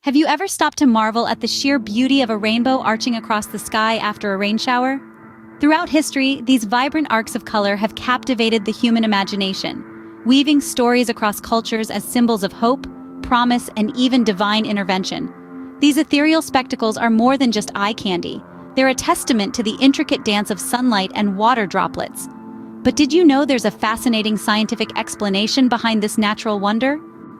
Have you ever stopped to marvel at the sheer beauty of a rainbow arching across the sky after a rain shower? Throughout history, these vibrant arcs of color have captivated the human imagination, weaving stories across cultures as symbols of hope, promise, and even divine intervention. These ethereal spectacles are more than just eye candy. They're a testament to the intricate dance of sunlight and water droplets. But did you know there's a fascinating scientific explanation behind this natural wonder?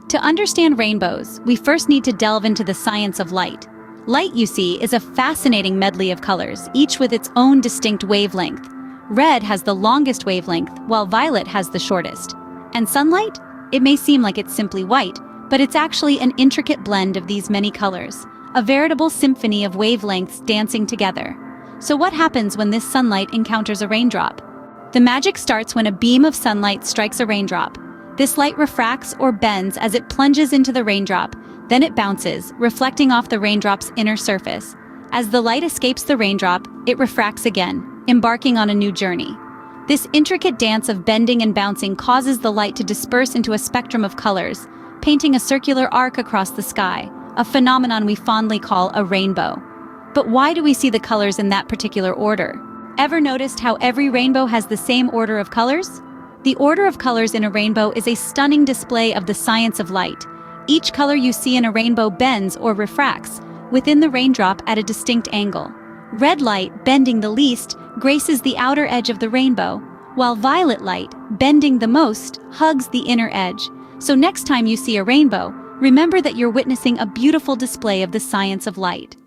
To understand rainbows, we first need to delve into the science of light. Light, you see, is a fascinating medley of colors, each with its own distinct wavelength. Red has the longest wavelength, while violet has the shortest. And sunlight? It may seem like it's simply white, but it's actually an intricate blend of these many colors, a veritable symphony of wavelengths dancing together. So what happens when this sunlight encounters a raindrop? The magic starts when a beam of sunlight strikes a raindrop. This light refracts or bends as it plunges into the raindrop, then it bounces, reflecting off the raindrop's inner surface. As the light escapes the raindrop, it refracts again, embarking on a new journey. This intricate dance of bending and bouncing causes the light to disperse into a spectrum of colors, painting a circular arc across the sky, a phenomenon we fondly call a rainbow. But why do we see the colors in that particular order? Ever noticed how every rainbow has the same order of colors? The order of colors in a rainbow is a stunning display of the science of light. Each color you see in a rainbow bends or refracts within the raindrop at a distinct angle. Red light, bending the least, graces the outer edge of the rainbow, while violet light, bending the most, hugs the inner edge. So next time you see a rainbow, remember that you're witnessing a beautiful display of the science of light.